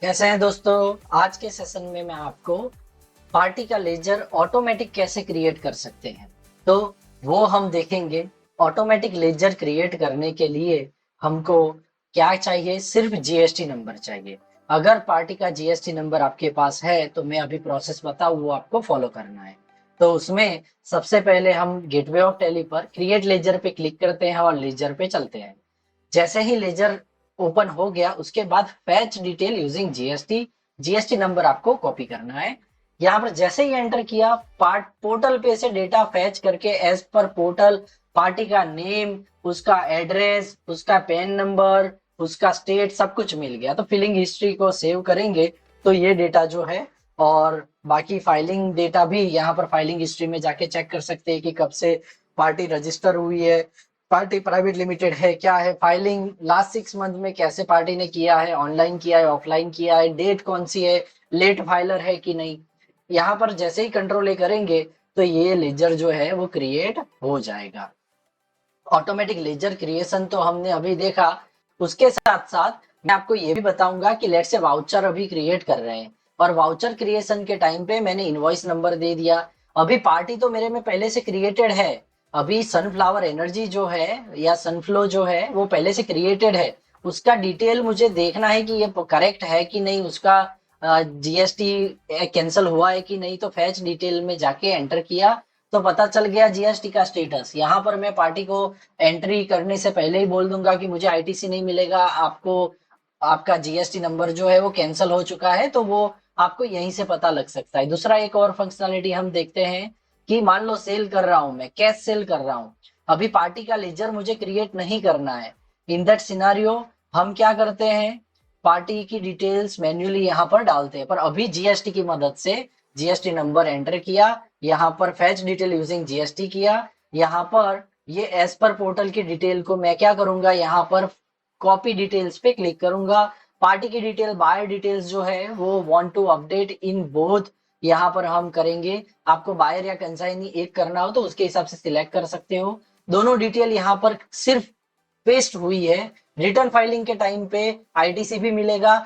कैसे हैं दोस्तों। आज के सेशन में मैं आपको पार्टी का लेजर ऑटोमेटिक कैसे क्रिएट कर सकते हैं, तो वो हम देखेंगे। ऑटोमेटिक लेजर क्रिएट करने के लिए हमको क्या चाहिए? सिर्फ जीएसटी नंबर चाहिए। अगर पार्टी का जीएसटी नंबर आपके पास है तो मैं अभी प्रोसेस बताऊँ, वो आपको फॉलो करना है। तो उसमें सबसे पहले हम गेटवे ऑफ टैली पर क्रिएट लेजर पे क्लिक करते हैं और लेजर पे चलते हैं। जैसे ही लेजर ओपन हो गया उसके बाद fetch detail using GST, GST number आपको कॉपी करना है। यहाँ पर जैसे ही एंटर किया, पार्ट पोर्टल पे से डेटा फैच करके एज पर पोर्टल पार्टी का नेम, उसका एड्रेस, उसका पैन नंबर, उसका स्टेट सब कुछ मिल गया। तो फिलिंग हिस्ट्री को सेव करेंगे तो ये डेटा जो है, और बाकी फाइलिंग डेटा भी यहाँ पर फाइलिंग हिस्ट्री में जाके चेक कर सकते हैं कि कब से पार्टी रजिस्टर हुई है, पार्टी प्राइवेट लिमिटेड है, क्या है फाइलिंग, लास्ट 6 मंथ में कैसे पार्टी ने किया है, ऑनलाइन किया है, ऑफलाइन किया है, डेट कौन सी है, लेट फाइलर है कि नहीं। यहाँ पर जैसे ही कंट्रोल ए करेंगे तो ये लेजर जो है वो क्रिएट हो जाएगा। ऑटोमेटिक लेजर क्रिएशन तो हमने अभी देखा। उसके साथ साथ मैं आपको ये भी बताऊंगा कि लेट से वाउचर अभी क्रिएट कर रहे हैं, और वाउचर क्रिएशन के टाइम पे मैंने इनवॉइस नंबर दे दिया। अभी पार्टी तो मेरे में पहले से क्रिएटेड है। अभी सनफ्लावर एनर्जी जो है या सनफ्लो जो है वो पहले से क्रिएटेड है। उसका डिटेल मुझे देखना है कि ये करेक्ट है कि नहीं, उसका जीएसटी कैंसिल हुआ है कि नहीं। तो फैच डिटेल में जाके एंटर किया तो पता चल गया जीएसटी का स्टेटस। यहाँ पर मैं पार्टी को एंट्री करने से पहले ही बोल दूंगा कि मुझे आईटीसी नहीं मिलेगा, आपको आपका जीएसटी नंबर जो है वो कैंसिल हो चुका है। तो वो आपको यहीं से पता लग सकता है। दूसरा एक और फंक्शनलिटी हम देखते हैं कि मान लो सेल कर रहा हूं, मैं कैश सेल कर रहा हूं, अभी पार्टी का लेजर मुझे क्रिएट नहीं करना है। इन दैट सिनारियो हम क्या करते हैं, पार्टी की डिटेल्स मैन्युअली यहाँ पर डालते हैं। पर अभी जीएसटी की मदद से जीएसटी नंबर एंटर किया, यहाँ पर फैच डिटेल यूजिंग जीएसटी किया, यहाँ पर ये एज पर पोर्टल की डिटेल को मैं क्या करूंगा, यहाँ पर कॉपी डिटेल्स पे क्लिक करूंगा। पार्टी की डिटेल बायर डिटेल्स जो है वो want to update in both, यहाँ पर हम करेंगे। आपको बायर या कंसाइनी एक करना हो तो उसके हिसाब से सिलेक्ट कर सकते हो। दोनों डिटेल यहाँ पर सिर्फ पेस्ट हुई है। रिटर्न फाइलिंग के टाइम पे आईटीसी भी मिलेगा,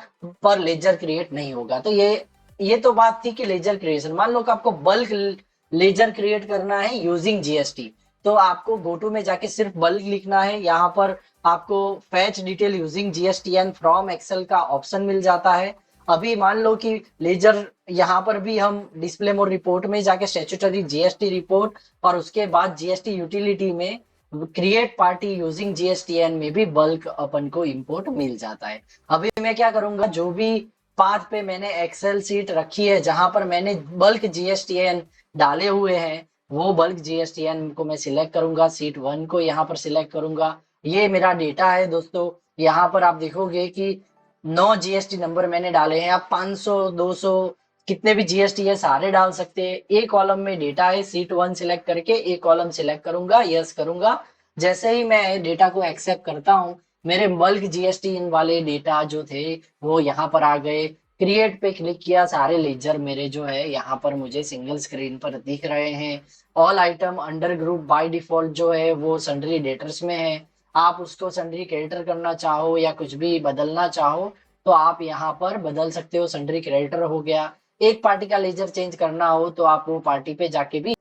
पर लेजर क्रिएट नहीं होगा। तो ये तो बात थी कि लेजर क्रिएशन। मान लो कि आपको बल्क लेजर क्रिएट करना है यूजिंग जीएसटी, तो आपको गोटू में जाके सिर्फ बल्क लिखना है। यहाँ पर आपको fetch detail using GSTN from Excel का ऑप्शन मिल जाता है। अभी मान लो कि लेजर यहाँ पर भी हम डिस्प्ले मोड रिपोर्ट में जाके स्टेचुटरी जीएसटी रिपोर्ट और उसके बाद जीएसटी यूटिलिटी में क्रिएट पार्टी यूजिंग जीएसटीएन में भी बल्क अपन को इंपोर्ट मिल जाता है। अभी मैं क्या करूंगा, जो भी पाथ पे मैंने एक्सेल सीट रखी है जहां पर मैंने बल्क जीएसटीएन डाले हुए हैं, वो बल्क जीएसटीएन को मैं सिलेक्ट करूंगा, सीट 1 को यहाँ पर सिलेक्ट करूंगा। ये मेरा डेटा है दोस्तों। यहाँ पर आप देखोगे कि 9 जीएसटी नंबर मैंने डाले हैं। आप 500 200 कितने भी जीएसटी है सारे डाल सकते हैं। एक कॉलम में डेटा है, सीट 1 सिलेक्ट करके एक कॉलम सिलेक्ट करूंगा, यस करूंगा। जैसे ही मैं डेटा को एक्सेप्ट करता हूँ, मेरे बल्क जीएसटी इन वाले डेटा जो थे वो यहाँ पर आ गए। क्रिएट पे क्लिक किया, सारे लेजर मेरे जो है यहाँ पर मुझे सिंगल स्क्रीन पर दिख रहे हैं। All item under group by default जो है वो सन्ड्री डेटर्स में है। आप उसको सन्ड्री क्रेडिटर करना चाहो या कुछ भी बदलना चाहो तो आप यहाँ पर बदल सकते हो। सन्ड्री क्रेडिटर हो गया। एक पार्टी का लेजर चेंज करना हो तो आप वो पार्टी पे जाके भी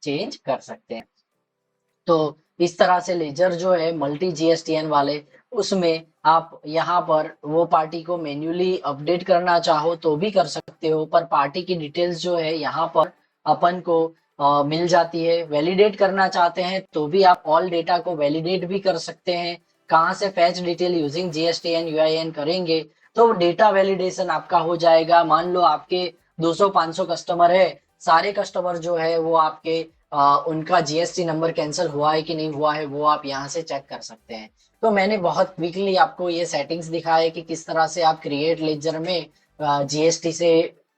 चेंज कर सकते हैं। तो इस तरह से लेजर जो है मल्टी जीएसटीएन वाले, उसमें आप यहाँ पर वो पार्टी को मैन्युअली अपडेट करना चाहो तो भी कर सकते हो। पर पार्टी की डिटेल्स जो है यहाँ पर अपन को मिल जाती है। वैलिडेट करना चाहते हैं तो भी आप ऑल डेटा को वैलिडेट भी कर सकते हैं। कहाँ से fetch detail using GSTN UIN करेंगे तो डेटा वैलिडेशन आपका हो जाएगा। मान लो आपके 200-500 कस्टमर है, सारे कस्टमर जो है वो आपके उनका जीएसटी नंबर कैंसिल हुआ है कि नहीं हुआ है वो आप यहाँ से चेक कर सकते हैं। तो मैंने बहुत क्विकली आपको ये सेटिंग्स दिखाए कि किस तरह से आप क्रिएट लेजर में जीएसटी से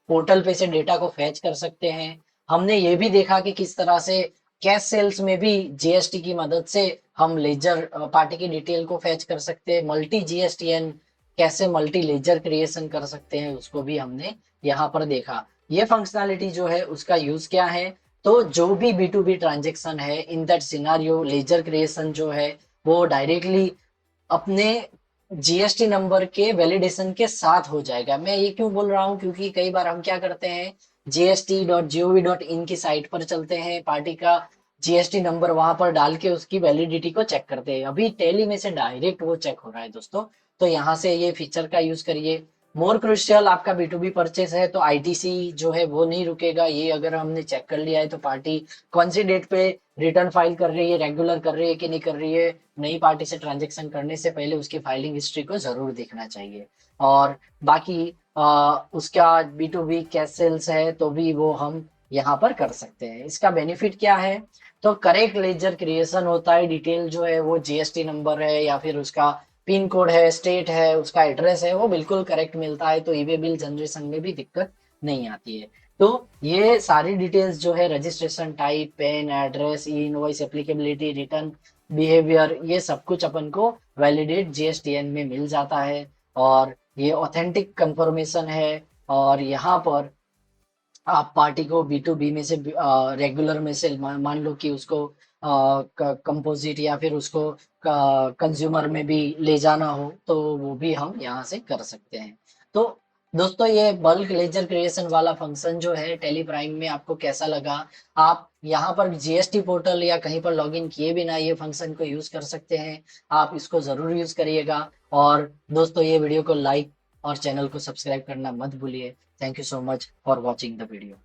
पोर्टल पे से डेटा को फैच कर सकते हैं। हमने ये भी देखा कि किस तरह से कैश सेल्स में भी जीएसटी की मदद से हम लेजर पार्टी की डिटेल को फैच कर सकते हैं। मल्टी जीएसटीएन कैसे मल्टी लेजर क्रिएशन कर सकते हैं उसको भी हमने यहाँ पर देखा। ये फंक्शनैलिटी जो है उसका यूज क्या है, तो जो भी बी टू बी ट्रांजेक्शन है in that scenario laser creation जो है वो डायरेक्टली अपने जीएसटी नंबर के वैलिडेशन के साथ हो जाएगा। मैं ये क्यों बोल रहा हूँ, क्योंकि कई बार हम क्या करते हैं, gst.gov.in की साइट पर चलते हैं, पार्टी का जीएसटी नंबर वहां पर डाल के उसकी वैलिडिटी को चेक करते हैं। अभी टैली में से डायरेक्ट वो चेक हो रहा है दोस्तों। तो यहाँ से ये फीचर का यूज करिए। मोर क्रुशियल, आपका B2B परचेस है तो आईटीसी जो है वो नहीं रुकेगा। ये अगर हमने चेक कर लिया है तो पार्टी कौन सी डेट पे रिटर्न फाइल कर रही है, रेगुलर कर रही है कि नहीं कर रही है, नई पार्टी से ट्रांजेक्शन करने से पहले उसकी फाइलिंग हिस्ट्री को जरूर देखना चाहिए। और बाकी उसका B2B कैश सेल्स है तो भी वो हम यहाँ पर कर सकते हैं। इसका बेनिफिट क्या है, तो करेक्ट लेजर क्रिएशन होता है। डिटेल जो है वो जीएसटी नंबर है या फिर उसका पिन कोड है, स्टेट है, उसका एड्रेस है, वो बिल्कुल करेक्ट मिलता है। तो ईवे बिल जनरेशन में भी दिक्कत नहीं आती है। तो ये सारी डिटेल्स जो है, registration type, PAN, address, e invoice, applicability, return behaviour, ये सब कुछ अपन को वैलिडेट जीएसटीएन में मिल जाता है। और ये ऑथेंटिक कंफर्मेशन है। और यहाँ पर आप पार्टी को B2B में से रेगुलर में से मान लो कि उसको कंपोजिट या फिर उसको कंज्यूमर में भी ले जाना हो तो वो भी हम यहाँ से कर सकते हैं। तो दोस्तों, ये बल्क लेजर क्रिएशन वाला फंक्शन जो है टेली प्राइम में, आपको कैसा लगा? आप यहाँ पर जीएसटी पोर्टल या कहीं पर लॉगिन किए बिना ये फंक्शन को यूज कर सकते हैं। आप इसको जरूर यूज करिएगा। और दोस्तों, ये वीडियो को लाइक और चैनल को सब्सक्राइब करना मत भूलिए। Thank you so much for watching the video.